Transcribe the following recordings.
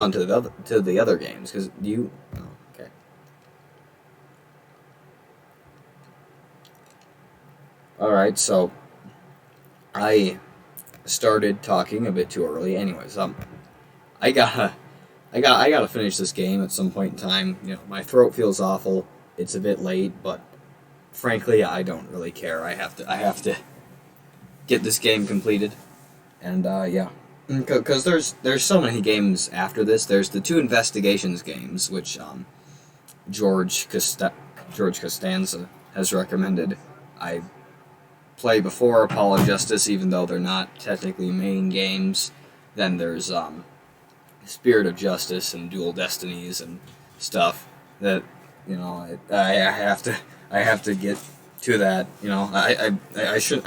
on to the other games because you. Oh, okay. All right. So I started talking a bit too early. Anyways, I gotta I gotta finish this game at some point in time. You know, my throat feels awful. It's a bit late, but frankly, I don't really care. I have to get this game completed, and yeah, because there's so many games after this. There's the two investigations games, which George George Costanza has recommended. I play before Apollo Justice, even though they're not technically main games. Then there's Spirit of Justice and Dual Destinies and stuff that I have to get to that. You know, I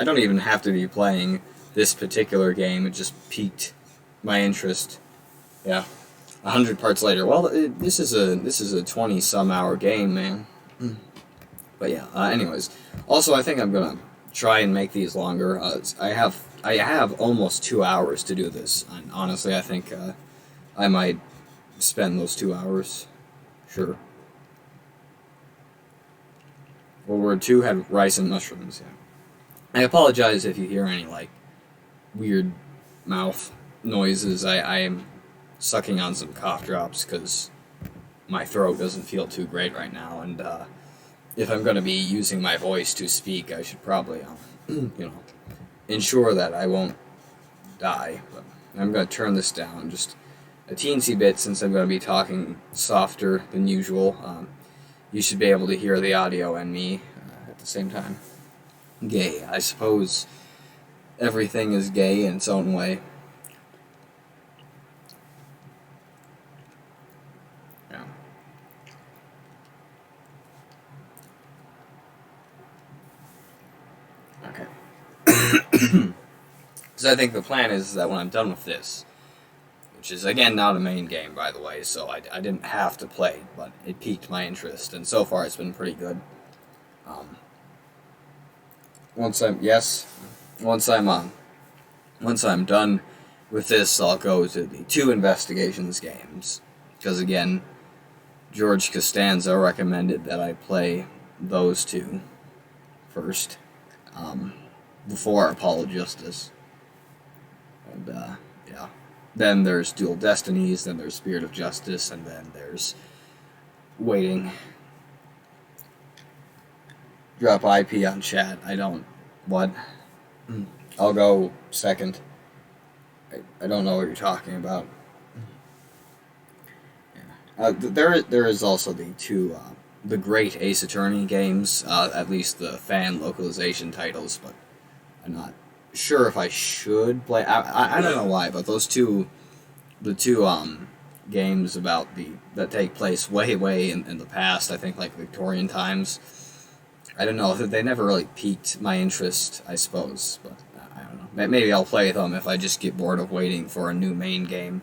don't even have to be playing this particular game. It just piqued my interest. Yeah, 100 parts later. Well, this is a 20 some hour game, man. But yeah. Anyways, also I think I'm gonna try and make these longer. I have almost 2 hours to do this, and honestly, I think I might spend those 2 hours. Sure. World War II had rice and mushrooms. Yeah. I apologize if you hear any like weird mouth noises. I am sucking on some cough drops because my throat doesn't feel too great right now, and if I'm going to be using my voice to speak, I should probably, ensure that I won't die. But I'm going to turn this down just a teensy bit since I'm going to be talking softer than usual. You should be able to hear the audio and me at the same time. Gay. I suppose everything is gay in its own way. Yeah. Okay. So I think the plan is that when I'm done with this, which is again not a main game by the way, so I didn't have to play, but it piqued my interest, and so far it's been pretty good. Um, once I'm yes, once I'm once I'm done with this, I'll go to the two investigations games because again, George Costanza recommended that I play those two first before Apollo Justice, and yeah. Then there's Dual Destinies, then there's Spirit of Justice, and then there's waiting. Drop IP on chat. I don't. What? I'll go second. I don't know what you're talking about. Yeah. There is also the two the great Ace Attorney games. At least the fan localization titles, but I'm not sure if I should play. I don't know why, but those two the two games about the that take place way in the past. I think like Victorian times. I don't know. They never really piqued my interest. I suppose, but I don't know. Maybe I'll play them if I just get bored of waiting for a new main game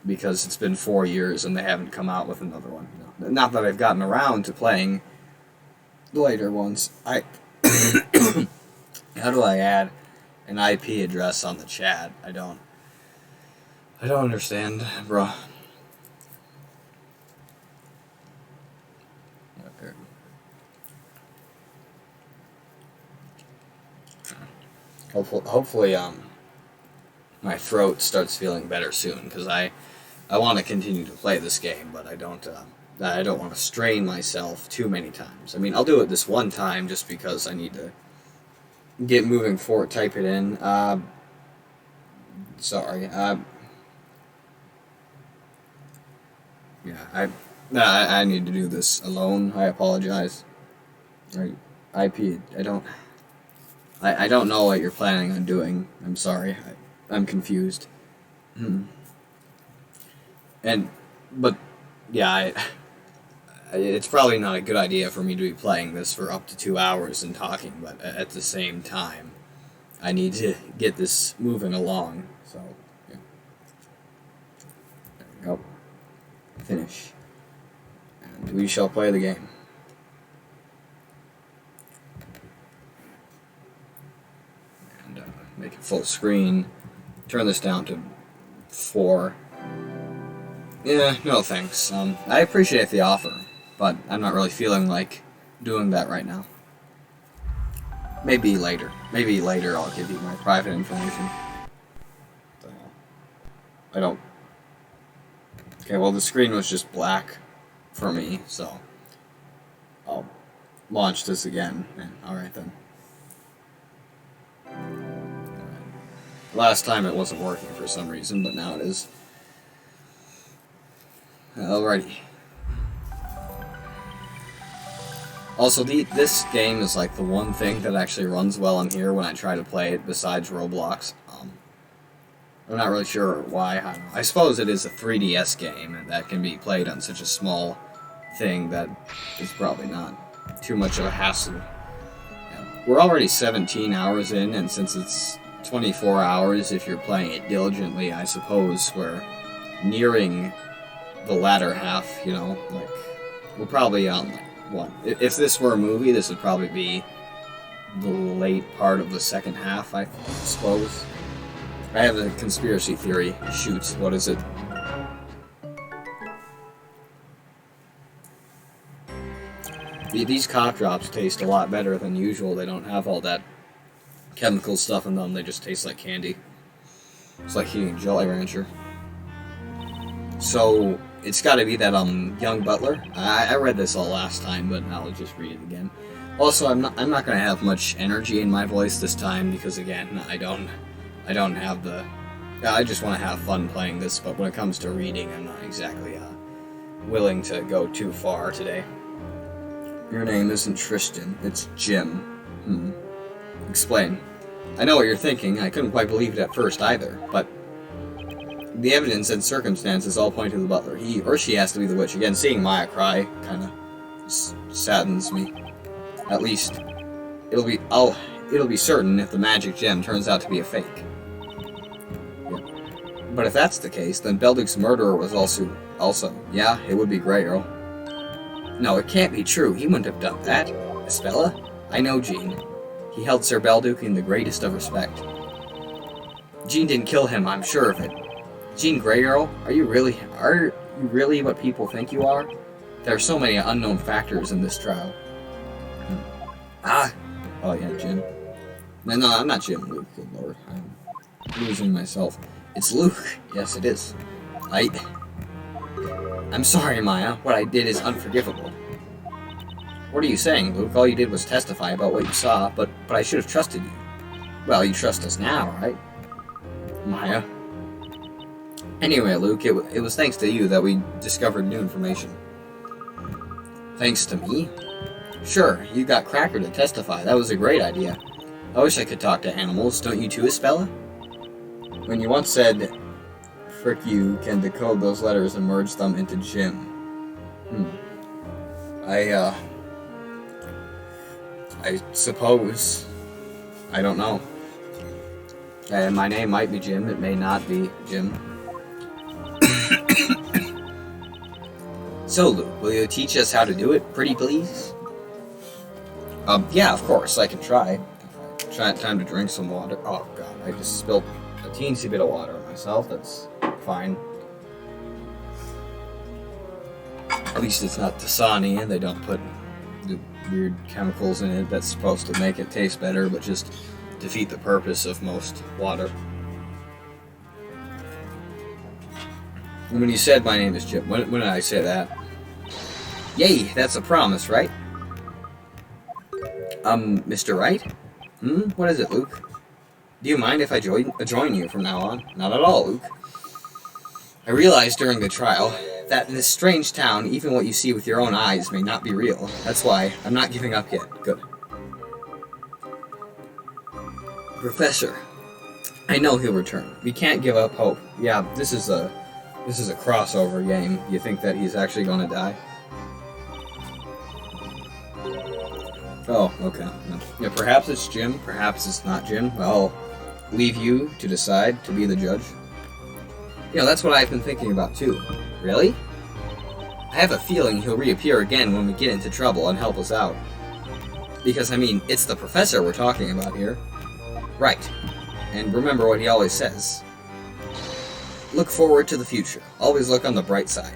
because it's been 4 years and they haven't come out with another one. No. Not that I've gotten around to playing the later ones. How do I add an IP address on the chat? I don't understand, bro. Okay. Hopefully, my throat starts feeling better soon because I want to continue to play this game, but I don't want to strain myself too many times. I mean, I'll do it this one time just because I need to get moving forward. Type it in. Sorry. Yeah, I need to do this alone. I apologize. Right, IP. I don't know what you're planning on doing. I'm sorry. I'm confused. And but yeah, it's probably not a good idea for me to be playing this for up to 2 hours and talking. But at the same time, I need to get this moving along. So yeah. There we go. Finish. And we shall play the game. And make it full screen. Turn this down to 4. Yeah, no thanks. I appreciate the offer, but I'm not really feeling like doing that right now. Maybe later. Maybe later I'll give you my private information. What the hell? I don't... Okay, well the screen was just black for me, so... I'll launch this again. Alright then. Last time it wasn't working for some reason, but now it is. Alrighty. Also, this game is like the one thing that actually runs well on here when I try to play it besides Roblox. I'm not really sure why. I don't know. I suppose it is a 3DS game, and that can be played on such a small thing that it's probably not too much of a hassle. Yeah. We're already 17 hours in, and since it's 24 hours if you're playing it diligently, I suppose we're nearing the latter half, you know, like, we're probably on, like, what? If this were a movie, this would probably be the late part of the second half, I suppose. I have a conspiracy theory. Shoot, what is it? These cough drops taste a lot better than usual. They don't have all that chemical stuff in them. They just taste like candy. It's like eating Jolly Rancher. So, it's got to be that young butler. I read this all last time, but I'll just read it again. Also, I'm not going to have much energy in my voice this time because, again, I don't have the... I just want to have fun playing this, but when it comes to reading, I'm not exactly willing to go too far today. Your name isn't Tristan, it's Jim. Explain. I know what you're thinking. I couldn't quite believe it at first either, but the evidence and circumstances all point to the butler. He or she has to be the witch. Again, seeing Maya cry kind of saddens me. At least, it'll be certain if the magic gem turns out to be a fake. Yeah. But if that's the case, then Belduk's murderer was also, yeah, it would be Grey Earl. No, it can't be true. He wouldn't have done that. Espella? I know Jean. He held Sir Belduk in the greatest of respect. Jean didn't kill him, I'm sure of it. Jean Grey Earl? Are you really what people think you are? There are so many unknown factors in this trial. Oh yeah, Jim. No, I'm not Jim, Luke, good lord. I'm losing myself. It's Luke. Yes, it is. I'm sorry, Maya. What I did is unforgivable. What are you saying, Luke? All you did was testify about what you saw, but I should have trusted you. Well, you trust us now, right? Maya. Anyway, Luke, it was thanks to you that we discovered new information. Thanks to me? Sure, you got Cracker to testify. That was a great idea. I wish I could talk to animals. Don't you too, Espella? When you once said, Frick you can decode those letters and merge them into Jim. I suppose. I don't know. My name might be Jim. It may not be Jim. So, Luke, will you teach us how to do it, pretty please? Yeah, of course, I can try. Time to drink some water. Oh, God, I just spilled a teensy bit of water on myself. That's fine. At least it's not Dasani, and they don't put the weird chemicals in it that's supposed to make it taste better, but just defeat the purpose of most water. And when you said my name is Jim, when did I say that? Yay, that's a promise, right? Mr. Wright? What is it, Luke? Do you mind if I join you from now on? Not at all, Luke. I realized during the trial that in this strange town, even what you see with your own eyes may not be real. That's why I'm not giving up yet. Good. Professor, I know he'll return. We can't give up hope. Yeah, this is a crossover game. You think that he's actually going to die? Oh, okay. Yeah, perhaps it's Jim, perhaps it's not Jim. I'll leave you to decide, to be the judge. You know, that's what I've been thinking about too. Really? I have a feeling he'll reappear again when we get into trouble and help us out. Because, I mean, it's the professor we're talking about here. Right. And remember what he always says. Look forward to the future. Always look on the bright side.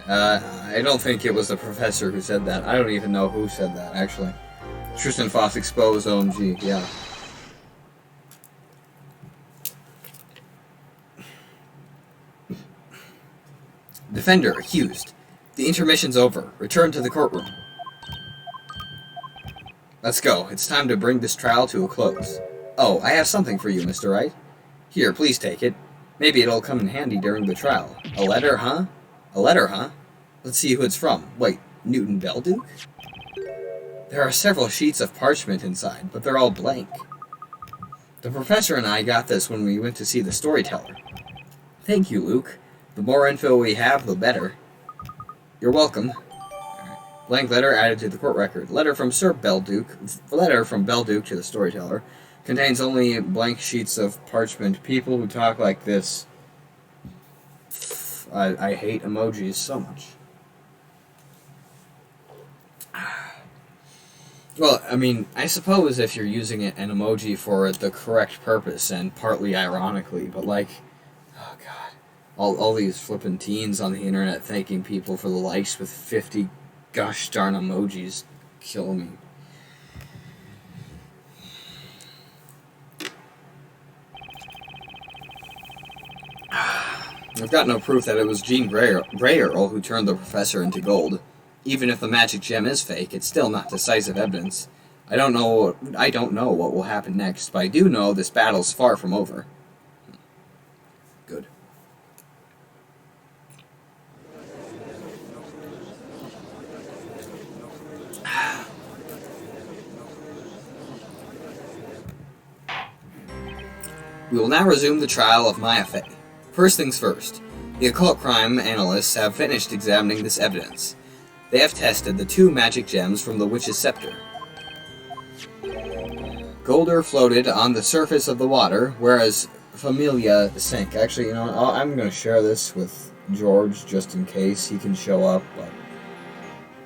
I don't think it was the professor who said that. I don't even know who said that, actually. Tristan Foss exposed, OMG, yeah. Defender accused. The intermission's over. Return to the courtroom. Let's go. It's time to bring this trial to a close. Oh, I have something for you, Mr. Wright. Here, please take it. Maybe it'll come in handy during the trial. A letter, huh? A letter, huh? Let's see who it's from. Wait, Newton Belduke? There are several sheets of parchment inside, but they're all blank. The professor and I got this when we went to see the storyteller. Thank you, Luke. The more info we have, the better. You're welcome. Blank letter added to the court record. Letter from Belduke to the storyteller. Contains only blank sheets of parchment. People who talk like this. I hate emojis so much. Well, I mean, I suppose if you're using an emoji for the correct purpose and partly ironically, but like, oh god, all these flippin' teens on the internet thanking people for the likes with 50 gosh darn emojis kill me. I've got no proof that it was Jean Grey Earl who turned the professor into gold. Even if the magic gem is fake, it's still not decisive evidence. I don't know what will happen next, but I do know this battle's far from over. Good. We will now resume the trial of Maya Fey. First things first, the occult crime analysts have finished examining this evidence. They have tested the 2 magic gems from the witch's scepter. Golder floated on the surface of the water, whereas Familia sank. Actually, you know what? I'm going to share this with George just in case he can show up, but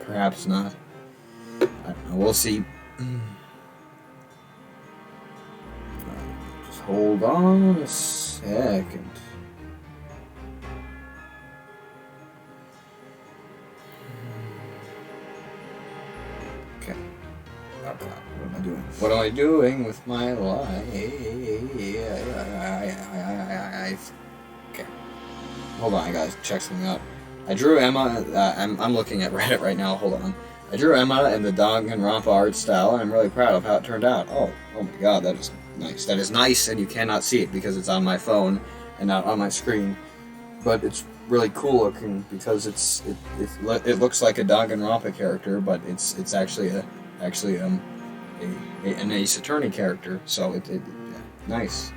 perhaps not. I don't know. We'll see. Just hold on a second. What am I doing with my life? Okay. Hold on, I gotta check something out. I drew Emma, I'm looking at Reddit right now, hold on. I drew Emma in the Danganronpa art style, and I'm really proud of how it turned out. Oh my god, that is nice. That is nice, and you cannot see it because it's on my phone and not on my screen. But it's really cool looking because it looks like a Danganronpa character, but it's actually an Ace Attorney character, so yeah, nice.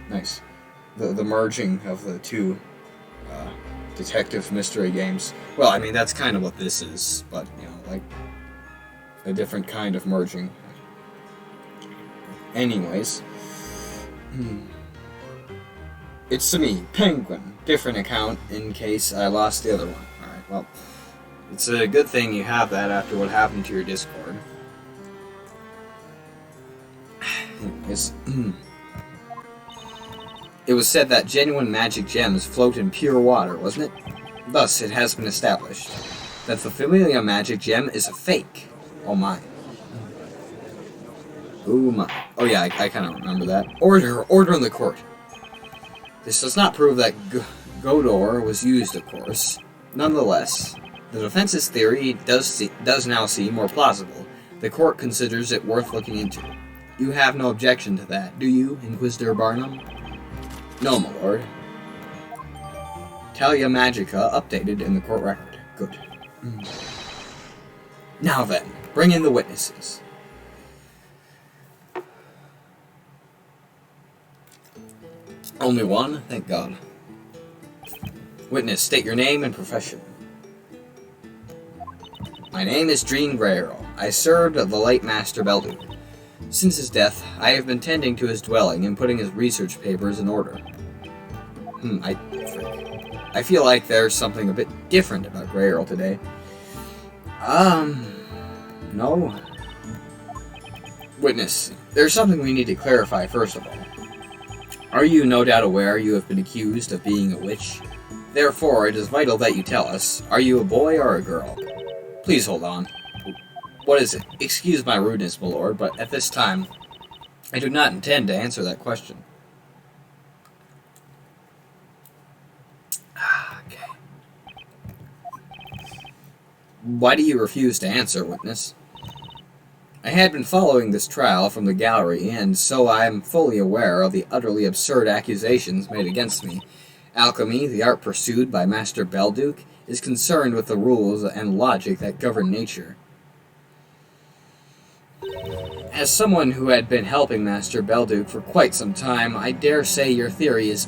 The merging of the 2 detective mystery games. Well, I mean, that's kind of what this is, but, you know, like, a different kind of merging. Anyways. It's to me, Penguin. Different account in case I lost the other one. Alright, well, it's a good thing you have that after what happened to your Discord. It was said that genuine magic gems float in pure water, wasn't it? Thus, it has been established that the Familia magic gem is a fake. Oh my. Oh my. Oh yeah, I kind of remember that. Order in the court. This does not prove that Godor was used, of course. Nonetheless, the defense's theory does now seem more plausible. The court considers it worth looking into. You have no objection to that, do you, Inquisitor Barnum? No, my lord. Talia Magica updated in the court record. Good. Now then, bring in the witnesses. Only one? Thank God. Witness, state your name and profession. My name is Jean Grey Earl. I served the late Master Belduke. Since his death, I have been tending to his dwelling and putting his research papers in order. I feel like there's something a bit different about Grey Earl today. No. Witness, there's something we need to clarify first of all. Are you no doubt aware you have been accused of being a witch? Therefore, it is vital that you tell us, are you a boy or a girl? Please hold on. What is it? Excuse my rudeness, my lord, but at this time, I do not intend to answer that question. Okay. Why do you refuse to answer, witness? I had been following this trial from the gallery, and so I am fully aware of the utterly absurd accusations made against me. Alchemy, the art pursued by Master Belduke, is concerned with the rules and logic that govern nature. As someone who had been helping Master Belduke for quite some time, I dare say your theory is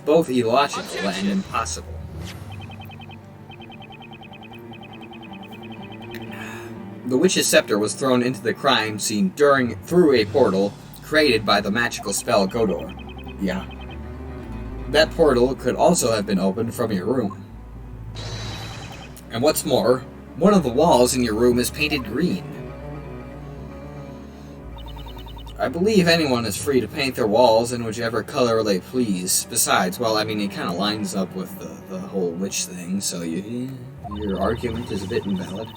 both illogical and impossible. The witch's scepter was thrown into the crime scene through a portal created by the magical spell Godor. Yeah. That portal could also have been opened from your room. And what's more, one of the walls in your room is painted green. I believe anyone is free to paint their walls in whichever color they please. Besides, well, I mean, it kind of lines up with the whole witch thing, so your argument is a bit invalid.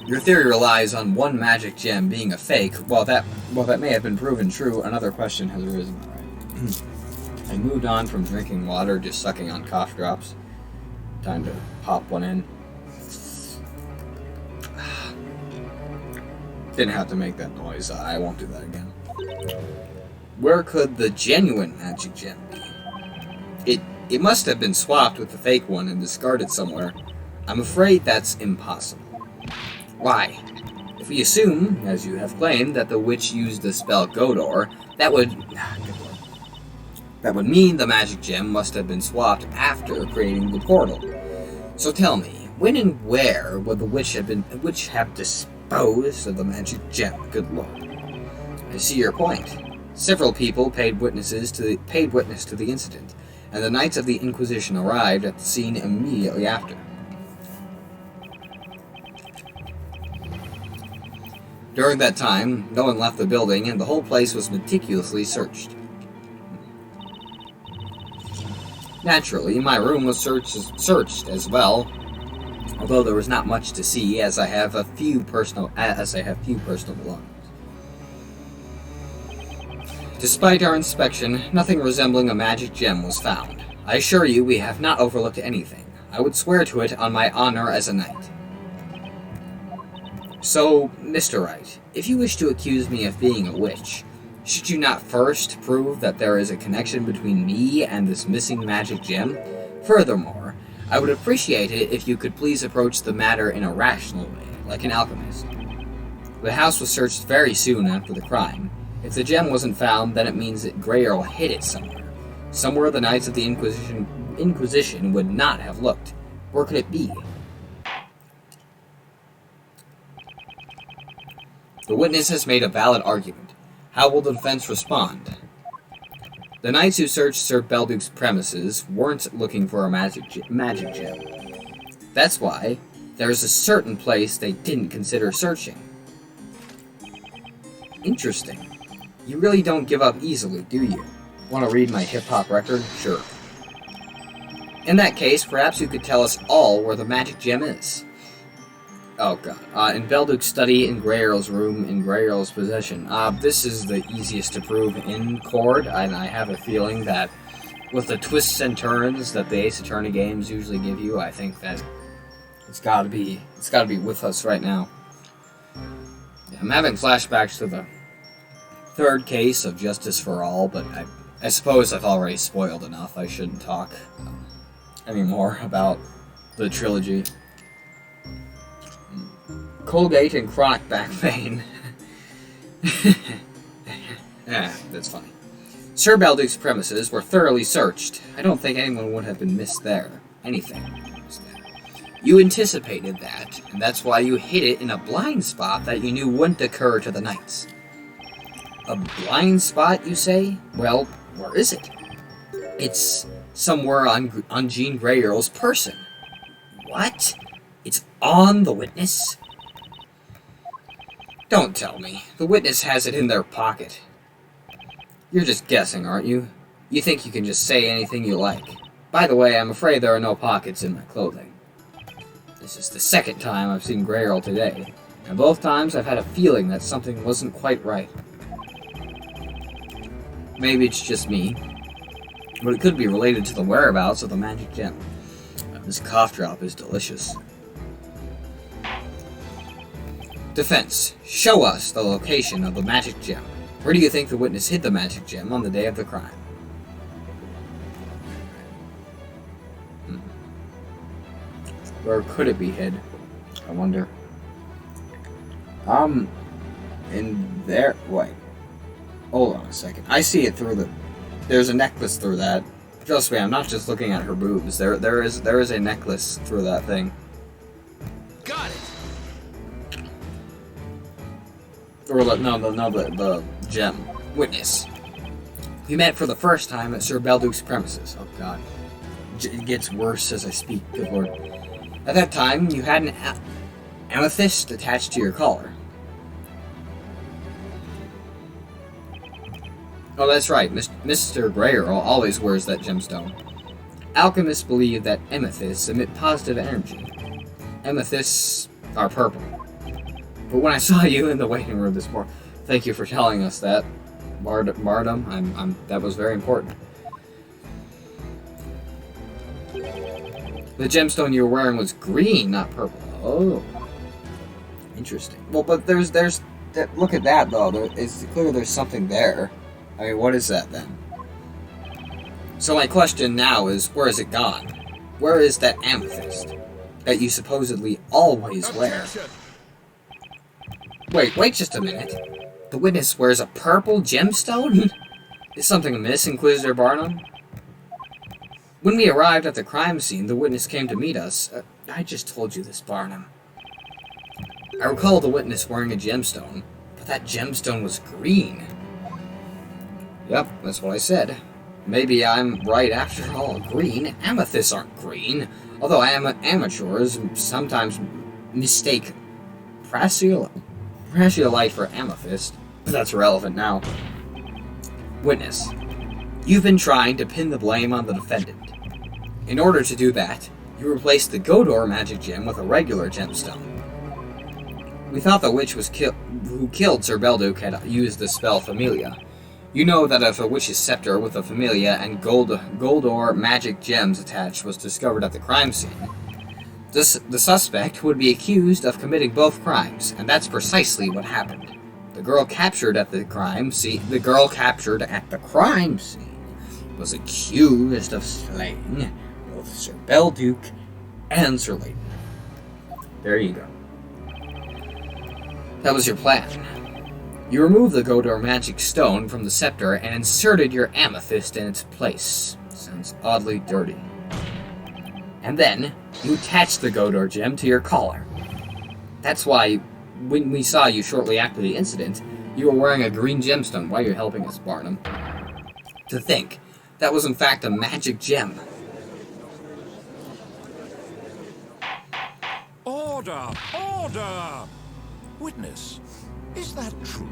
Your theory relies on one magic gem being a fake. While that may have been proven true, another question has arisen. Right. I moved on from drinking water, just sucking on cough drops. Time to pop one in. Didn't have to make that noise. I won't do that again. Where could the genuine magic gem be? It must have been swapped with the fake one and discarded somewhere. I'm afraid that's impossible. Why? If we assume, as you have claimed, that the witch used the spell Godor, that would mean the magic gem must have been swapped after creating the portal. So tell me, when and where would the witch have disposed of the magic gem? Good lord. I see your point. Several people paid witness to the incident, and the Knights of the Inquisition arrived at the scene immediately after. During that time, no one left the building, and the whole place was meticulously searched. Naturally, my room was searched as well, although there was not much to see, as I have few personal belongings. Despite our inspection, nothing resembling a magic gem was found. I assure you, we have not overlooked anything. I would swear to it on my honor as a knight. So, Mr. Wright, if you wish to accuse me of being a witch, should you not first prove that there is a connection between me and this missing magic gem? Furthermore, I would appreciate it if you could please approach the matter in a rational way, like an alchemist. The house was searched very soon after the crime. If the gem wasn't found, then it means that Grey Earl hid it somewhere. Somewhere the Knights of the Inquisition would not have looked. Where could it be? The witness has made a valid argument. How will the defense respond? The knights who searched Sir Belduke's premises weren't looking for a magic gem. That's why there's a certain place they didn't consider searching. Interesting. You really don't give up easily, do you? Want to read my hip-hop record? Sure. In that case, perhaps you could tell us all where the magic gem is. Oh god. In Belduke's study, in Grey Earl's room, in Grey Earl's possession. This is the easiest to prove in Cord, and I have a feeling that with the twists and turns that the Ace Attorney games usually give you, I think that it's gotta be with us right now. Yeah, I'm having flashbacks to the third case of Justice for All, but I suppose I've already spoiled enough. I shouldn't talk anymore about the trilogy. Colgate and chronic back pain. Yeah, that's funny. Sir Belduke's premises were thoroughly searched. I don't think anyone would have been missed there. Anything. You anticipated that, and that's why you hid it in a blind spot that you knew wouldn't occur to the knights. A blind spot, you say? Well, where is it? It's somewhere on Jean Grey Earl's person. What? It's on the witness? Don't tell me. The witness has it in their pocket. You're just guessing, aren't you? You think you can just say anything you like. By the way, I'm afraid there are no pockets in my clothing. This is the second time I've seen Grey Earl today, and both times I've had a feeling that something wasn't quite right. Maybe it's just me, but it could be related to the whereabouts of the magic gem. This cough drop is delicious. Defense, show us the location of the magic gem. Where do you think the witness hid the magic gem on the day of the crime? Where could it be hid? I wonder. In there. Wait. Hold on a second. I see it through the. There's a necklace through that. Trust me, I'm not just looking at her boobs. There is a necklace through that thing. Got it. Or the gem. Witness. We met for the first time at Sir Belduke's premises. Oh God. It gets worse as I speak. Good Lord. At that time, you had an amethyst attached to your collar. Oh, that's right. Mr. Grey Earl always wears that gemstone. Alchemists believe that amethysts emit positive energy. Amethysts are purple. But when I saw you in the waiting room this morning, thank you for telling us that, Mardum. That was very important. The gemstone you were wearing was green, not purple. Oh, interesting. Well, but there's look at that though. It's clear there's something there. I mean, what is that then? So my question now is, where is it gone? Where is that amethyst that you supposedly always wear? Wait just a minute. The witness wears a purple gemstone? Is something amiss, Inquisitor Barnum? When we arrived at the crime scene, the witness came to meet us. I just told you this, Barnum. I recall the witness wearing a gemstone, but that gemstone was green. Yep, that's what I said. Maybe I'm right after all. Green? Amethysts aren't green. Although amateurs sometimes mistake prasiolite for amethyst. But that's irrelevant now. Witness. You've been trying to pin the blame on the defendant. In order to do that, you replaced the Godor magic gem with a regular gemstone. We thought the witch who killed Sir Belduke had used the spell Familia. You know that if a witch's scepter with a Familia and Goldor magic gems attached was discovered at the crime scene, the suspect would be accused of committing both crimes, and that's precisely what happened. The girl captured at the crime scene was accused of slaying both Sir Belduke and Sir Layton. There you go. That was your plan. You removed the Godor magic stone from the scepter and inserted your amethyst in its place. Sounds oddly dirty. And then, you attached the Godor gem to your collar. That's why, when we saw you shortly after the incident, you were wearing a green gemstone. Why are you helping us, Barnum? To think, that was in fact a magic gem. Order! Order! Witness, is that true?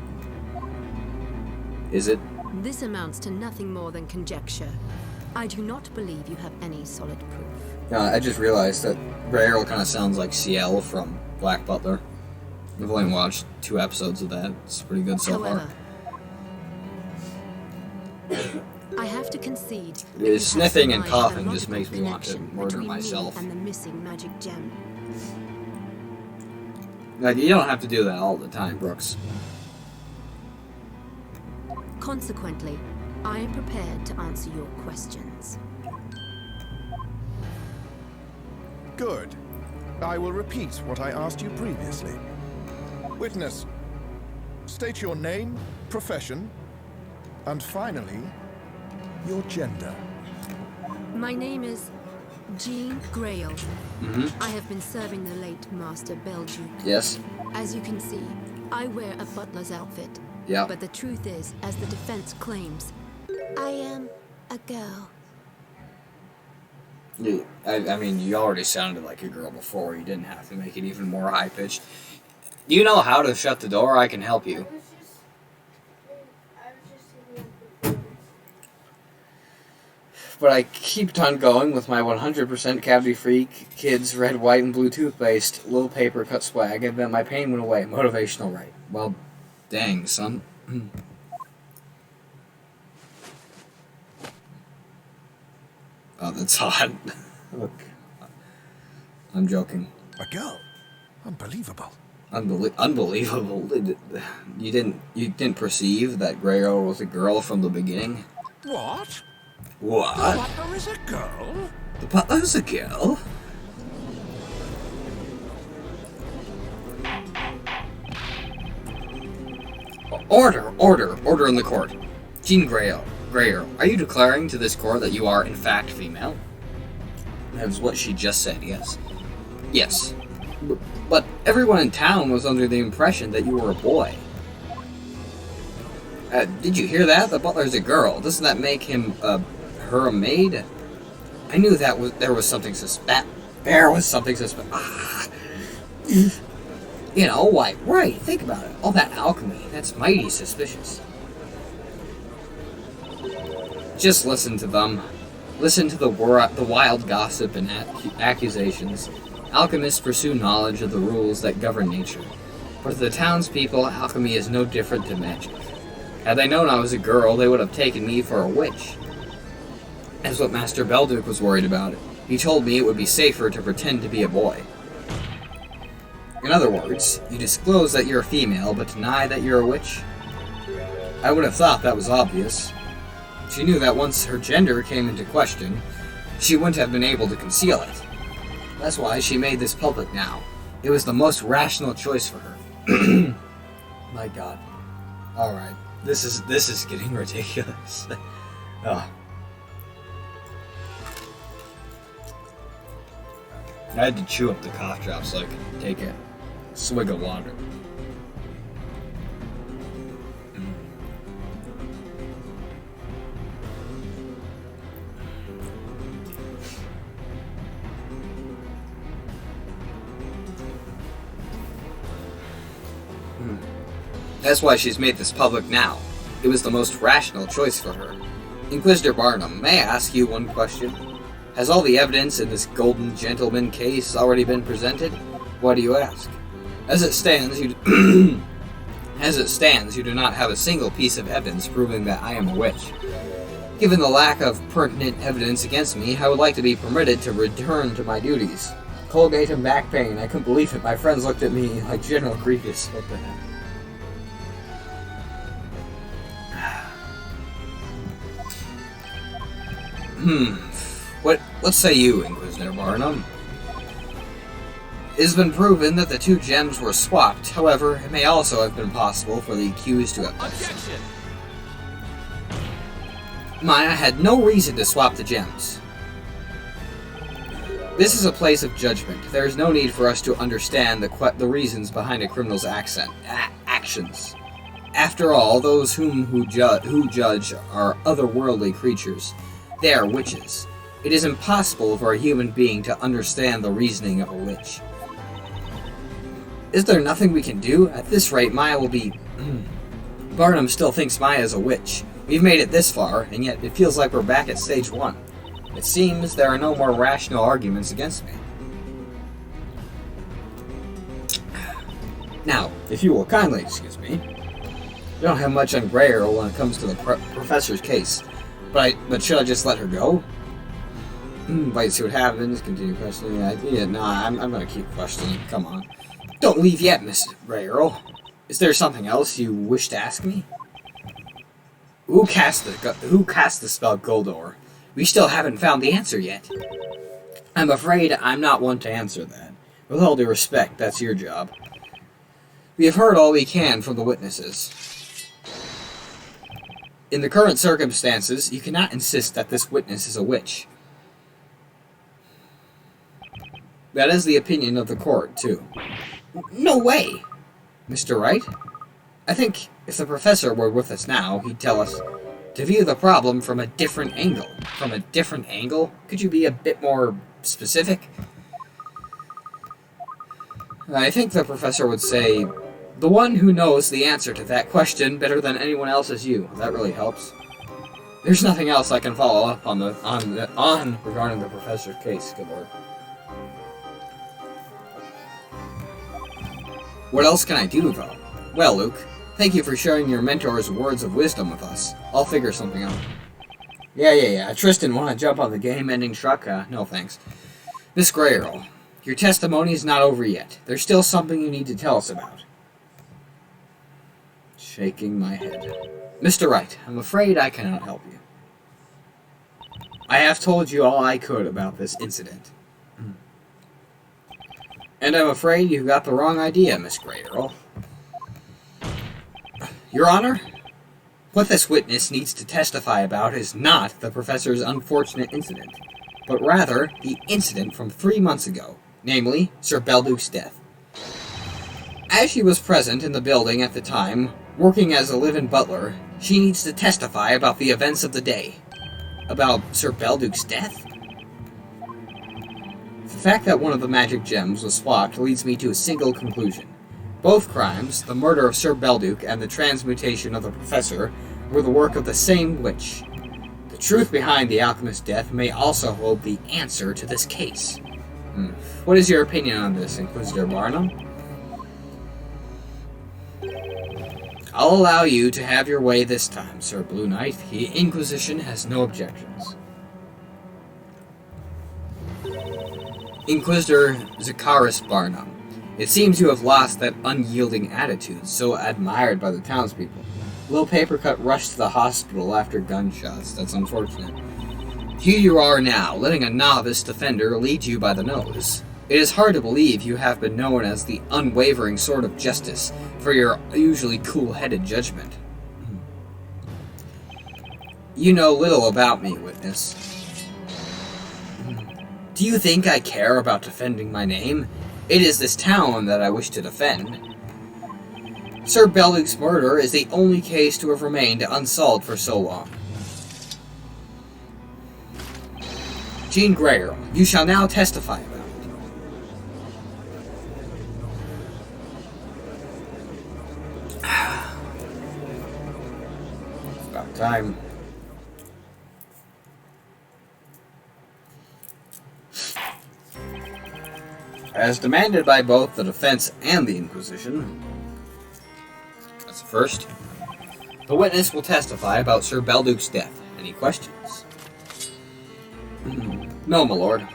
Is it? This amounts to nothing more than conjecture. I do not believe you have any solid proof. I just realized that Grey Earl kind of sounds like Ciel from Black Butler. I've only watched 2 episodes of that. It's pretty good so far. I have to concede. The sniffing and coughing just makes me want to murder myself. And the missing magic gem. Like, you don't have to do that all the time, Brooks. Consequently, I am prepared to answer your questions. Good. I will repeat what I asked you previously. Witness, state your name, profession, and finally, your gender. My name is Jean Grail. I have been serving the late Master Belduke. Yes. As you can see, I wear a butler's outfit. Yeah. But the truth is, as the defense claims, I am a girl. I mean, you already sounded like a girl before. You didn't have to make it even more high-pitched. Do you know how to shut the door? I can help you. But I keep on going with my 100% cavity-free kids red, white, and blue toothpaste, little paper cut swag, and then my pain went away. Motivational Wright. Well, dang, son. Oh, that's hot. Look, I'm joking. A girl? Unbelievable. Unbelievable. You didn't perceive that Greyo was a girl from the beginning? What? What? The butler is a girl? The butler's a girl? Order in the court. Jean Greyo, are you declaring to this court that you are, in fact, female? That was what she just said, yes. Yes. But everyone in town was under the impression that you were a boy. Did you hear that? The butler's a girl. Doesn't that make him, her a maid? I knew there was something suspect. There was something suspect. You know, why? Right, think about it. All that alchemy, that's mighty suspicious. Just listen to them. Listen to the wild gossip and accusations. Alchemists pursue knowledge of the rules that govern nature. But to the townspeople, alchemy is no different than magic. Had they known I was a girl, they would have taken me for a witch. That's what Master Belduc was worried about. He told me it would be safer to pretend to be a boy. In other words, you disclose that you're a female, but deny that you're a witch? I would have thought that was obvious. She knew that once her gender came into question, she wouldn't have been able to conceal it. That's why she made this public now. It was the most rational choice for her. My God. Alright. This is getting ridiculous. Oh. I had to chew up the cough drop so I could take a swig of water. That's why she's made this public now. It was the most rational choice for her. Inquisitor Barnum, may I ask you one question? Has all the evidence in this Golden Gentleman case already been presented? Why do you ask? As it stands, you do not have a single piece of evidence proving that I am a witch. Given the lack of pertinent evidence against me, I would like to be permitted to return to my duties. Colgate and back pain. I couldn't believe it. My friends looked at me like General Grievous. What the heck? What say you, Inquisitor Barnum? It has been proven that the two gems were swapped. However, it may also have been possible for the accused to have... Objection! Maya had no reason to swap the gems. This is a place of judgment. There is no need for us to understand the reasons behind a criminal's actions. After all, those who judge are otherworldly creatures. They are witches. It is impossible for a human being to understand the reasoning of a witch. Is there nothing we can do? At this rate, Maya will be... Barnum still thinks Maya is a witch. We've made it this far, and yet it feels like we're back at stage 1. It seems there are no more rational arguments against me. Now, if you will kindly excuse me, we don't have much on Greyer when it comes to the professor's case. But should I just let her go? Wait, see what happens. Continue questioning. I'm gonna keep questioning. Come on. Don't leave yet, Miss Greyer. Is there something else you wish to ask me? Who cast the spell Goldor? We still haven't found the answer yet. I'm afraid I'm not one to answer that. With all due respect, that's your job. We have heard all we can from the witnesses. In the current circumstances, you cannot insist that this witness is a witch. That is the opinion of the court, too. No way! Mr. Wright? I think if the professor were with us now, he'd tell us to view the problem from a different angle. From a different angle? Could you be a bit more specific? I think the professor would say, the one who knows the answer to that question better than anyone else is you. That really helps. There's nothing else I can follow up on regarding the professor's case, good lord. What else can I do, though? Well, Luke, thank you for sharing your mentor's words of wisdom with us. I'll figure something out. Yeah. Tristan, wanna jump on the game-ending truck? No thanks. Miss Grayerl, your testimony is not over yet. There's still something you need to tell us about. Shaking my head. Mr. Wright, I'm afraid I cannot help you. I have told you all I could about this incident. And I'm afraid you got the wrong idea, Miss Grayerl. Your Honor, what this witness needs to testify about is not the professor's unfortunate incident, but rather the incident from 3 months ago, namely, Sir Belduke's death. As she was present in the building at the time, working as a live-in butler, she needs to testify about the events of the day. About Sir Belduke's death? The fact that one of the magic gems was swapped leads me to a single conclusion. Both crimes, the murder of Sir Belduke and the transmutation of the professor, were the work of the same witch. The truth behind the alchemist's death may also hold the answer to this case. What is your opinion on this, Inquisitor Barnum? I'll allow you to have your way this time, Sir Blue Knight. The Inquisition has no objections. Inquisitor Zacharis Barnum, it seems you have lost that unyielding attitude so admired by the townspeople. Will Papercut rushed to the hospital after gunshots. That's unfortunate. Here you are now, letting a novice defender lead you by the nose. It is hard to believe you have been known as the unwavering sword of justice for your usually cool-headed judgment. You know little about me, witness. Do you think I care about defending my name? It is this town that I wish to defend. Sir Belduke's murder is the only case to have remained unsolved for so long. Jean Grayerl, you shall now testify about it. It's about time. As demanded by both the defense and the Inquisition, that's the first, the witness will testify about Sir Belduke's death. Any questions? No, my lord.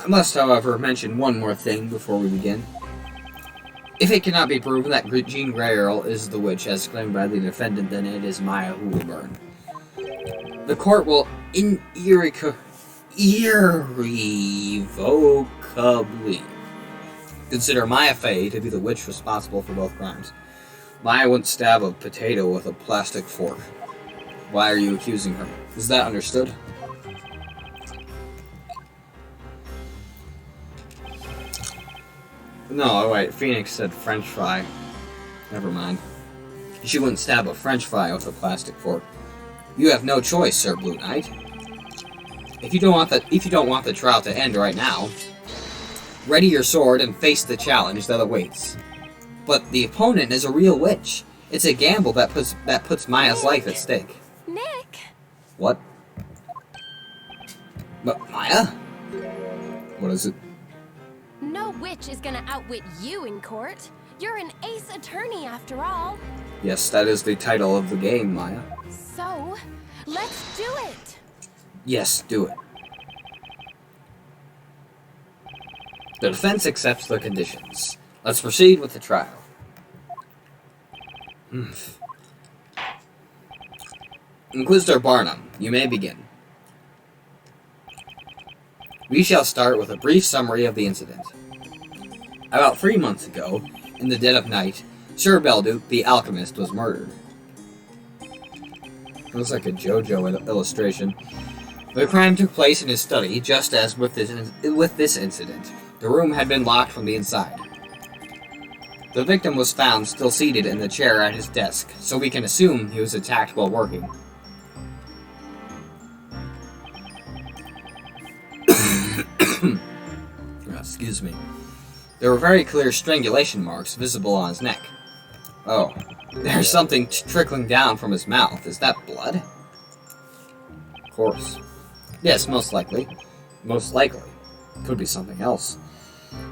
I must, however, mention one more thing before we begin. If it cannot be proven that Jean Grayerl is the witch as claimed by the defendant, then it is Maya who will burn. The court will irrevocably consider Maya Fey to be the witch responsible for both crimes. Maya wouldn't stab a potato with a plastic fork. Why are you accusing her? Is that understood? No, wait, Phoenix said French fry. Never mind. She wouldn't stab a French fry with a plastic fork. You have no choice, Sir Blue Knight. If you don't want the trial to end right now, ready your sword and face the challenge that awaits. But the opponent is a real witch. It's a gamble that puts Maya's life at stake. Nick! What? But Maya? What is it? No witch is gonna outwit you in court. You're an ace attorney after all. Yes, that is the title of the game, Maya. So, let's do it! Yes, do it. The defense accepts the conditions. Let's proceed with the trial. Inquisitor Barnum, you may begin. We shall start with a brief summary of the incident. About 3 months ago, in the dead of night, Sir Belduke, the alchemist, was murdered. Looks like a JoJo illustration. The crime took place in his study, just as with this incident. The room had been locked from the inside. The victim was found still seated in the chair at his desk, so we can assume he was attacked while working. Excuse me. There were very clear strangulation marks visible on his neck. Oh, there's something trickling down from his mouth. Is that blood? Of course. Yes, most likely. Most likely. Could be something else.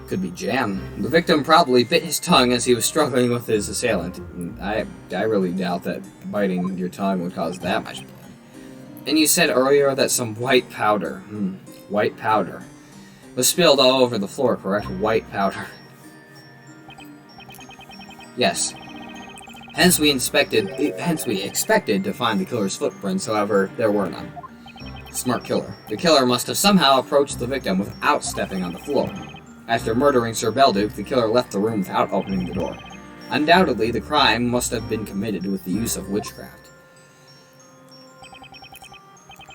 Could be jam. The victim probably bit his tongue as he was struggling with his assailant. I really doubt that biting your tongue would cause that much blood. And you said earlier that some white powder, white powder, was spilled all over the floor, correct? White powder. Yes. Hence we expected to find the killer's footprints, however, there were none. Smart killer. The killer must have somehow approached the victim without stepping on the floor. After murdering Sir Belduke, the killer left the room without opening the door. Undoubtedly, the crime must have been committed with the use of witchcraft.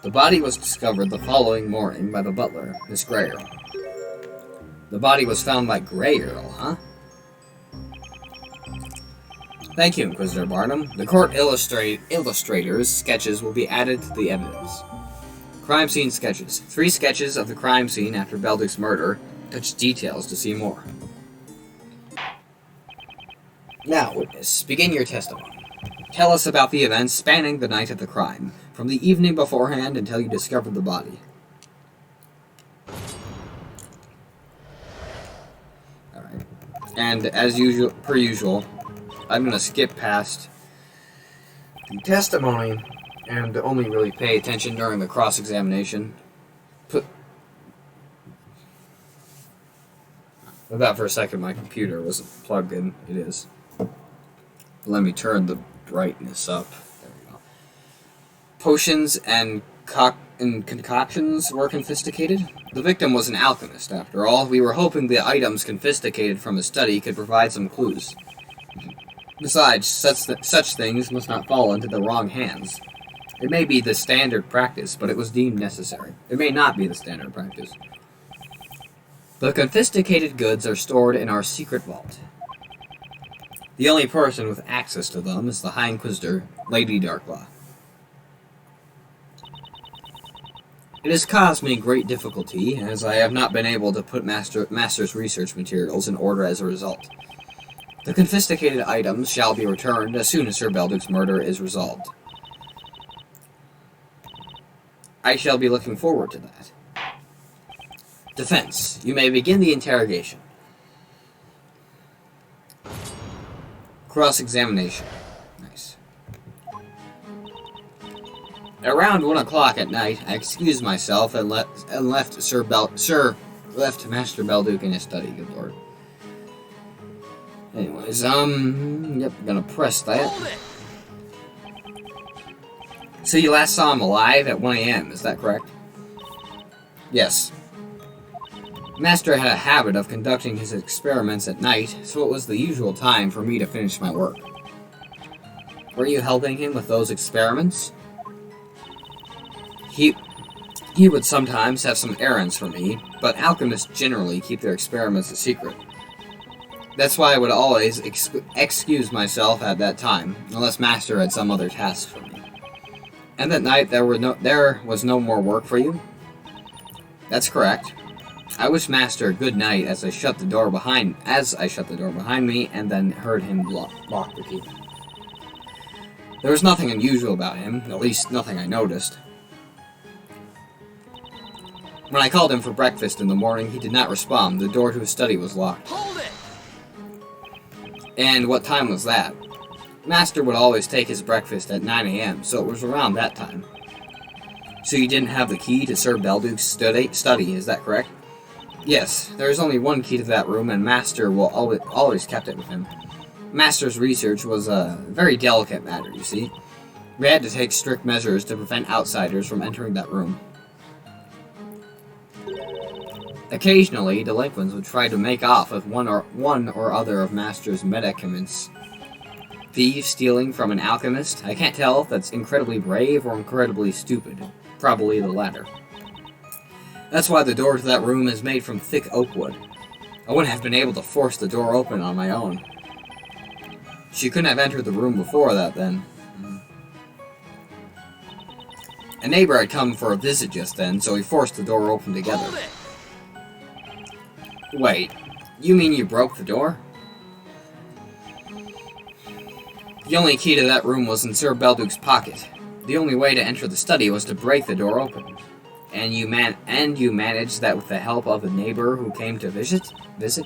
The body was discovered the following morning by the butler, Miss Grayerl. The body was found by Grayerl, huh? Thank you, Inquisitor Barnum. The court illustrator's sketches will be added to the evidence. Crime scene sketches. 3 sketches of the crime scene after Belduke's murder. Touch details to see more. Now, witness, begin your testimony. Tell us about the events spanning the night of the crime, from the evening beforehand until you discovered the body. Alright. And as usual, per usual, I'm going to skip past the testimony and only really pay attention during the cross-examination. I thought for a second my computer wasn't plugged in. It is. Let me turn the brightness up. There we go. Potions and concoctions were confiscated. The victim was an alchemist, after all. We were hoping the items confiscated from his study could provide some clues. Besides, such things must not fall into the wrong hands. It may be the standard practice, but it was deemed necessary. It may not be the standard practice. The confiscated goods are stored in our secret vault. The only person with access to them is the High Inquisitor, Lady Darklaw. It has caused me great difficulty, as I have not been able to put Master's research materials in order as a result. The confiscated items shall be returned as soon as Sir Belduke's murder is resolved. I shall be looking forward to that. Defense, you may begin the interrogation. Cross-examination. Nice. Around 1 o'clock at night, I excused myself and left Master Belduke in his study. Good lord. Anyways, yep, gonna press that. So you last saw him alive at 1 a.m., is that correct? Yes. Master had a habit of conducting his experiments at night, so it was the usual time for me to finish my work. Were you helping him with those experiments? He would sometimes have some errands for me, but alchemists generally keep their experiments a secret. That's why I would always excuse myself at that time, unless Master had some other tasks for me. And that night there was no more work for you? That's correct. I wished Master a good night as I shut the door behind me and then heard him lock the key. There was nothing unusual about him, at least nothing I noticed. When I called him for breakfast in the morning, he did not respond. The door to his study was locked. Hold it! And what time was that? Master would always take his breakfast at 9 a.m., so it was around that time. So you didn't have the key to Sir Belduke's study, is that correct? Yes, there is only one key to that room, and Master will always kept it with him. Master's research was a very delicate matter, you see. We had to take strict measures to prevent outsiders from entering that room. Occasionally, delinquents would try to make off with one or other of Master's medicaments. Thieves stealing from an alchemist? I can't tell if that's incredibly brave or incredibly stupid. Probably the latter. That's why the door to that room is made from thick oak wood. I wouldn't have been able to force the door open on my own. She couldn't have entered the room before that, then. A neighbor had come for a visit just then, so we forced the door open together. Wait, You mean you broke the door? The only key to that room was in Sir Belduke's pocket. The only way to enter the study was to break the door open. And you managed that with the help of a neighbor who came to visit? Visit?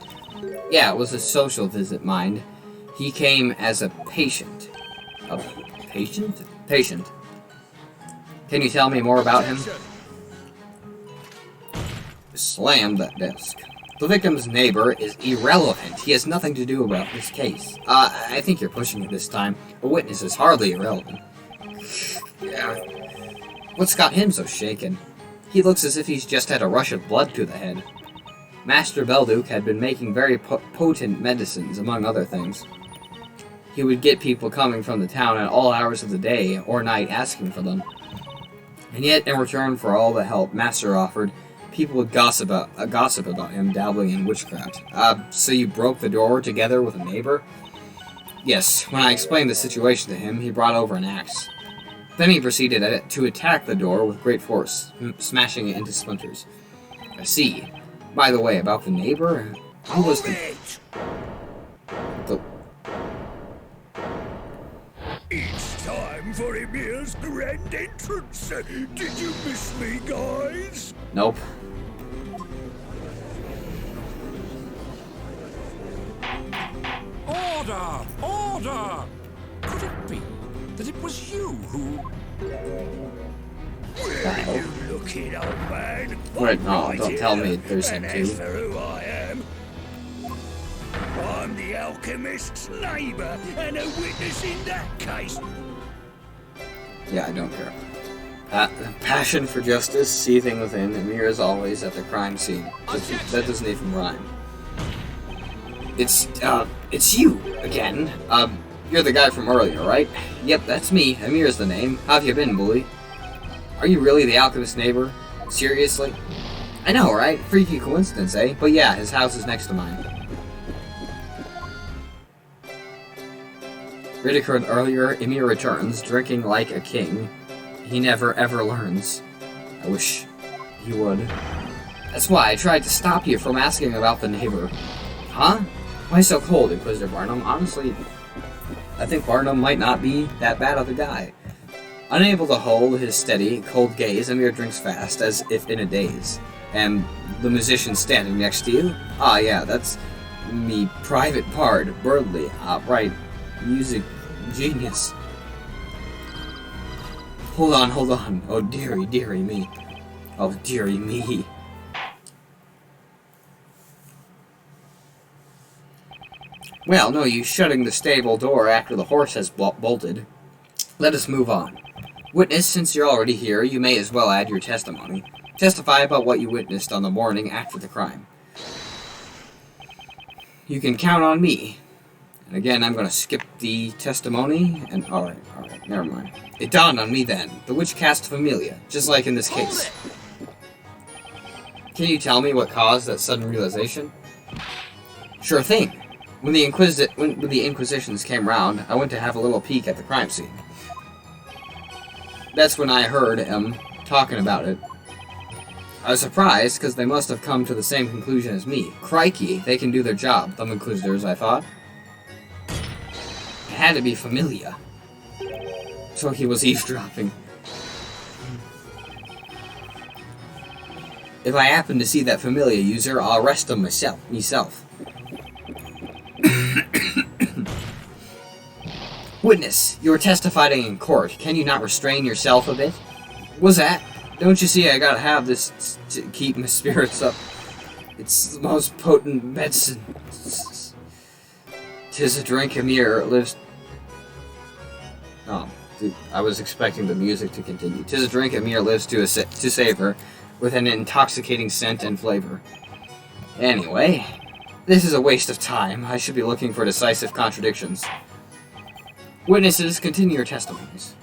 Yeah, it was a social visit, mind. He came as a patient. A patient? Patient. Can you tell me more about him? Slam that desk. The victim's neighbor is irrelevant. He has nothing to do about this case. I think you're pushing it this time. A witness is hardly irrelevant. Yeah. What's got him so shaken? He looks as if he's just had a rush of blood to the head. Master Belduke had been making very potent medicines, among other things. He would get people coming from the town at all hours of the day or night asking for them. And yet, in return for all the help Master offered, people would gossip about him dabbling in witchcraft. So you broke the door together with a neighbor? Yes, when I explained the situation to him, he brought over an axe. Then he proceeded to attack the door with great force, smashing it into splinters. I see. By the way, about the neighbor, who was the... It's time for Emir's grand entrance. Did you miss me, guys? Nope. Order! Order! Could it be that it was you who... Where are you looking, old man? Wait, no, I'm don't right tell here. me there's him And too. as for who I am, I'm the alchemist's neighbor and a witness in that case. Yeah, I don't care. Passion for justice, seething within, Emir is always at the crime scene. That doesn't even rhyme. It's you, again. You're the guy from earlier, right? Yep, that's me. Emir's the name. How have you been, bully? Are you really the alchemist's neighbor? Seriously? I know, right? Freaky coincidence, eh? But yeah, his house is next to mine. Ridiculed earlier, Emir returns, drinking like a king. He never ever learns. I wish he would. That's why I tried to stop you from asking about the neighbor. Huh? Why so cold, Inquisitor Barnum? Honestly, I think Barnum might not be that bad of a guy. Unable to hold his steady, cold gaze, Emir drinks fast, as if in a daze. And the musician standing next to you? Ah, yeah, that's me, Private Pard, Birdley. Right. Music genius. Hold on. Oh, dearie me. Oh, dearie me. Well, no use shutting the stable door after the horse has bolted. Let us move on. Witness, since you're already here, you may as well add your testimony. Testify about what you witnessed on the morning after the crime. You can count on me. And again, I'm going to skip the testimony, and alright, never mind. It dawned on me then. The witch cast Familia, just like in this case. Can you tell me what caused that sudden realization? Sure thing. When the Inquisitions came round, I went to have a little peek at the crime scene. That's when I heard him talking about it. I was surprised, because they must have come to the same conclusion as me. Crikey, they can do their job, them Inquisitors, I thought. It had to be Familia. So he was eavesdropping. If I happen to see that Familia user, I'll arrest him myself. Witness, you were testifying in court. Can you not restrain yourself a bit? What's that? Don't you see I gotta have this to keep my spirits up? It's the most potent medicine. 'Tis a drink Emir lives... Oh, dude, I was expecting the music to continue. 'Tis a drink Emir lives to savor, with an intoxicating scent and flavor. Anyway, this is a waste of time. I should be looking for decisive contradictions. Witnesses, continue your testimonies.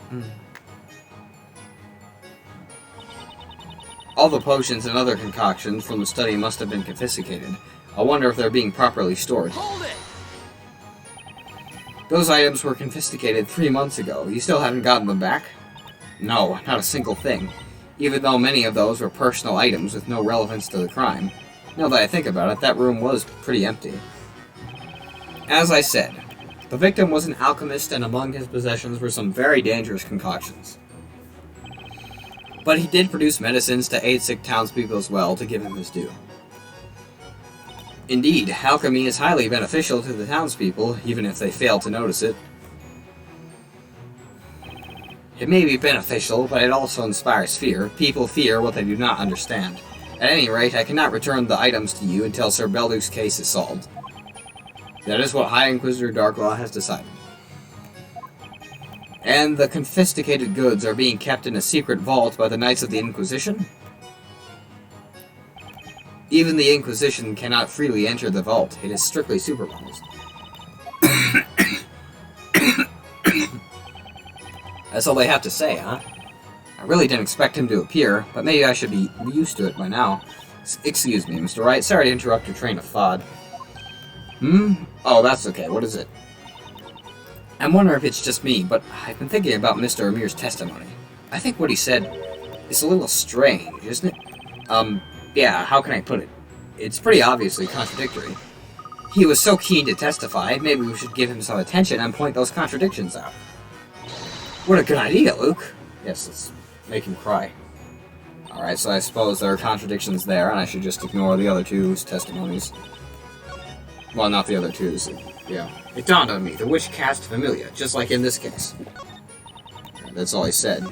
All the potions and other concoctions from the study must have been confiscated. I wonder if they're being properly stored. Hold it! Those items were confiscated 3 months ago. You still haven't gotten them back? No, not a single thing. Even though many of those were personal items with no relevance to the crime. Now that I think about it, that room was pretty empty. As I said, the victim was an alchemist, and among his possessions were some very dangerous concoctions. But he did produce medicines to aid sick townspeople as well, to give him his due. Indeed, alchemy is highly beneficial to the townspeople, even if they fail to notice it. It may be beneficial, but it also inspires fear. People fear what they do not understand. At any rate, I cannot return the items to you until Sir Belduk's case is solved. That is what High Inquisitor Darklaw has decided. And the confiscated goods are being kept in a secret vault by the Knights of the Inquisition? Even the Inquisition cannot freely enter the vault. It is strictly supervised. That's all they have to say, huh? I really didn't expect him to appear, but maybe I should be used to it by now. Excuse me, Mr. Wright. Sorry to interrupt your train of thought. Oh, that's okay. What is it? I'm wondering if it's just me, but I've been thinking about Mr. Amir's testimony. I think what he said is a little strange, isn't it? Yeah, how can I put it? It's pretty obviously contradictory. He was so keen to testify, maybe we should give him some attention and point those contradictions out. What a good idea, Luke. Yes, let's make him cry. Alright, so I suppose there are contradictions there, and I should just ignore the other two's testimonies. Well, not the other two's. Yeah. It dawned on me, the witch cast Familia, just like in this case. That's all I said.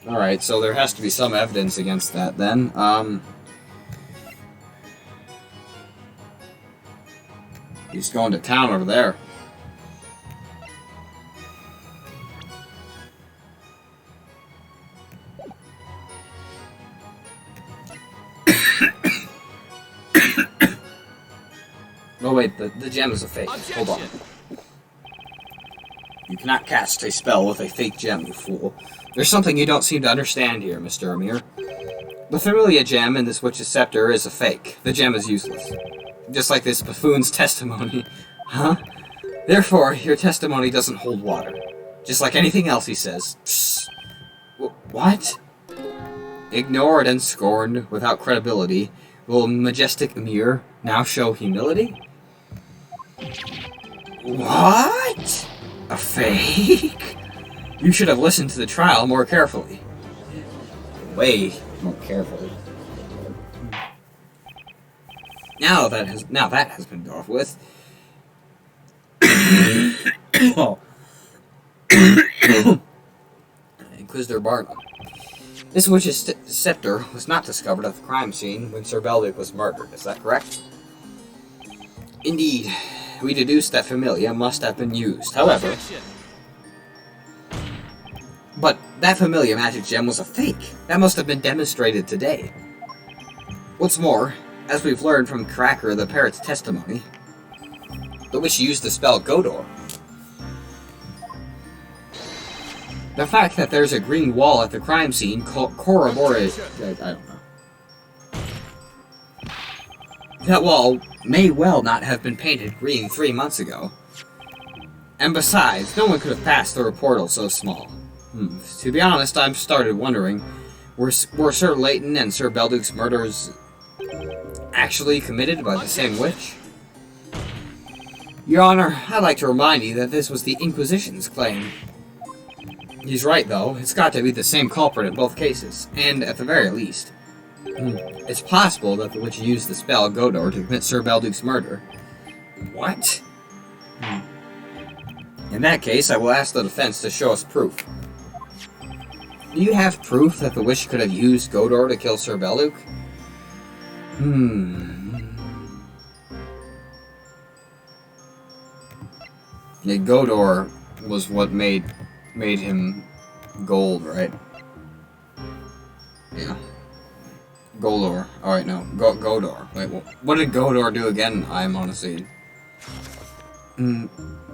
Alright, so there has to be some evidence against that, then. He's going to town over there. Oh wait, the gem is a fake. Hold on. You cannot cast a spell with a fake gem, you fool. There's something you don't seem to understand here, Mr. Amir. The Familia gem in this witch's scepter is a fake. The gem is useless. Just like this buffoon's testimony. Huh? Therefore, your testimony doesn't hold water. Just like anything else he says. Psst. What? Ignored and scorned, without credibility, will majestic Amir now show humility? What? A fake? You should have listened to the trial more carefully. Way more carefully. Now that has been dealt with. Oh. Inquisitor Barnum. This witch's scepter was not discovered at the crime scene when Sir Belduk was murdered, is that correct? Indeed. We deduced that Familia must have been used. However... But that Familia magic gem was a fake. That must have been demonstrated today. What's more, as we've learned from Cracker the Parrot's testimony, the witch used the spell Godor. The fact that there's a green wall at the crime scene corroborates... I don't know. That wall may well not have been painted green 3 months ago. And besides, no one could have passed through a portal so small. To be honest, I've started wondering, were Sir Layton and Sir Belduk's murders actually committed by the same witch? Your Honor, I'd like to remind you that this was the Inquisition's claim. He's right, though. It's got to be the same culprit in both cases, and at the very least. It's possible that the witch used the spell Godor to commit Sir Belduk's murder. What? In that case, I will ask the defense to show us proof. Do you have proof that the witch could have used Godor to kill Sir Belduk? Yeah, Godor was what made him gold, right? Yeah. Golor. Alright, no. Godor. Wait, what did Godor do again? I'm honestly...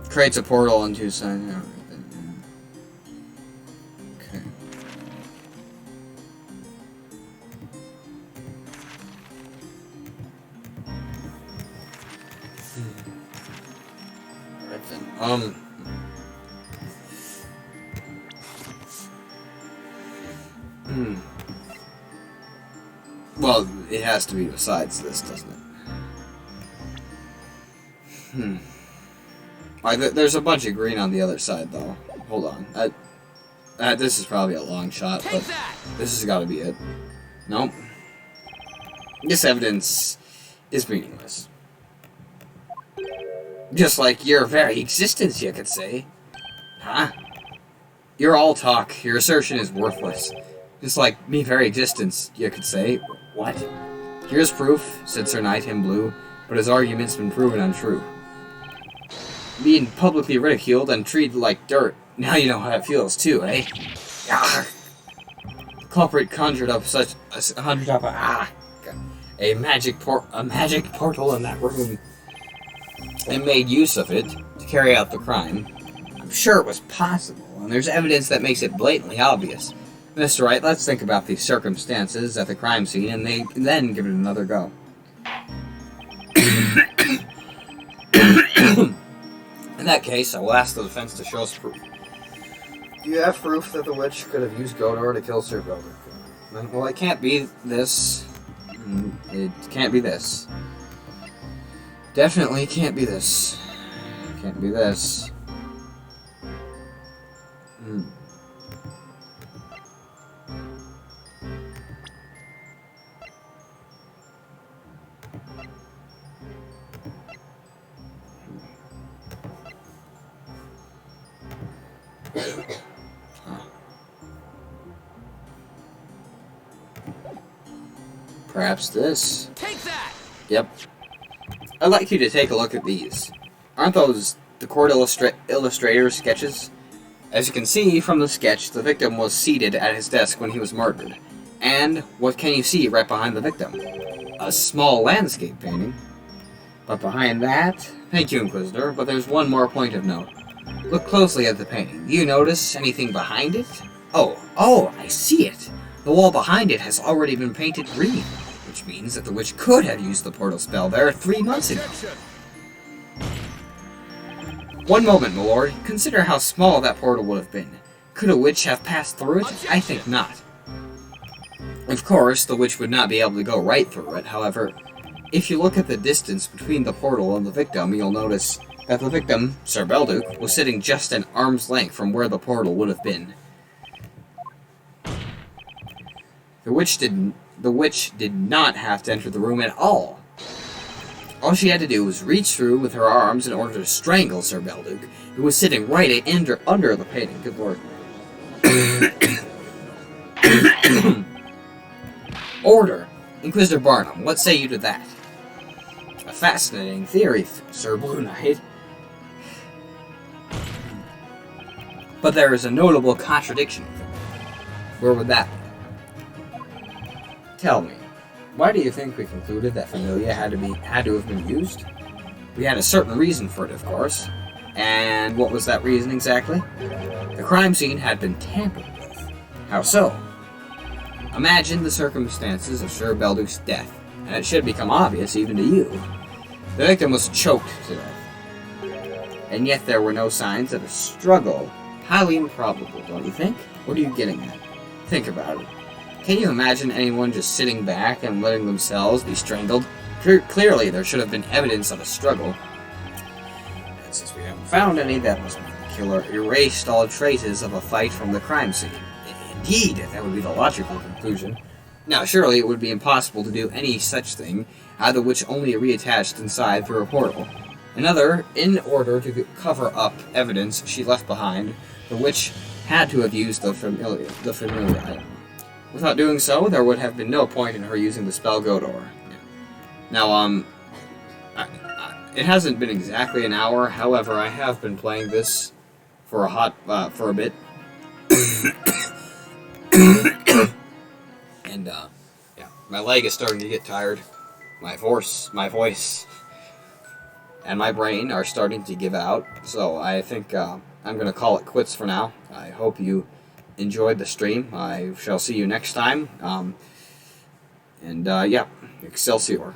creates a portal into sun. Okay. Alright then. Well, it has to be besides this, doesn't it? There's a bunch of green on the other side, though. Hold on. This is probably a long shot, but this has got to be it. Nope. This evidence is meaningless. Just like your very existence, you could say. Huh? You're all talk. Your assertion is worthless. Just like me very existence, you could say. What? Here's proof, said Sir Knight in Blue, but his argument's been proven untrue. Being publicly ridiculed and treated like dirt. Now you know how it feels too, eh? Ah. The culprit conjured up a magic portal in that room and made use of it to carry out the crime. I'm sure it was possible, and there's evidence that makes it blatantly obvious. Mr. Wright, let's think about the circumstances at the crime scene and then give it another go. In that case, I will ask the defense to show us proof. Do you have proof that the witch could have used Godor to kill Sir Belder? Well, it can't be this. It can't be this. Definitely can't be this. Can't be this. Perhaps this. Take that! Yep. I'd like you to take a look at these. Aren't those the court illustrator's sketches? As you can see from the sketch, the victim was seated at his desk when he was murdered. And what can you see right behind the victim? A small landscape painting. But behind that... Thank you, Inquisitor, but there's one more point of note. Look closely at the painting. Do you notice anything behind it? Oh, I see it. The wall behind it has already been painted green, which means that the witch could have used the portal spell there 3 months ago. One moment, my lord. Consider how small that portal would have been. Could a witch have passed through it? I think not. Of course, the witch would not be able to go right through it. However, if you look at the distance between the portal and the victim, you'll notice that the victim, Sir Belduc, was sitting just an arm's length from where the portal would have been. The witch did not have to enter the room at all. All she had to do was reach through with her arms in order to strangle Sir Belduc, who was sitting right under the painting. Good lord. Order. Inquisitor Barnum, what say you to that? A fascinating theory, Sir Blue Knight. But there is a notable contradiction with it. Where would that be? Tell me, why do you think we concluded that Familia had to have been used? We had a certain reason for it, of course. And what was that reason exactly? The crime scene had been tampered with. How so? Imagine the circumstances of Sir Belduc's death, and it should become obvious even to you. The victim was choked to death. And yet there were no signs of a struggle. Highly improbable, don't you think? What are you getting at? Think about it. Can you imagine anyone just sitting back and letting themselves be strangled? Clearly, there should have been evidence of a struggle. And since we haven't found any, that must mean the killer erased all traces of a fight from the crime scene. Indeed, that would be the logical conclusion. Now, surely it would be impossible to do any such thing, the witch only reattached inside through a portal. Another, in order to cover up evidence she left behind, the witch had to have used the familiar item. Without doing so, there would have been no point in her using the spell Godor. Now, it hasn't been exactly an hour. However, I have been playing this for a bit. And, yeah, my leg is starting to get tired. My voice, and my brain are starting to give out. So I think I'm going to call it quits for now. I hope you enjoyed the stream. I shall see you next time. Yeah, Excelsior.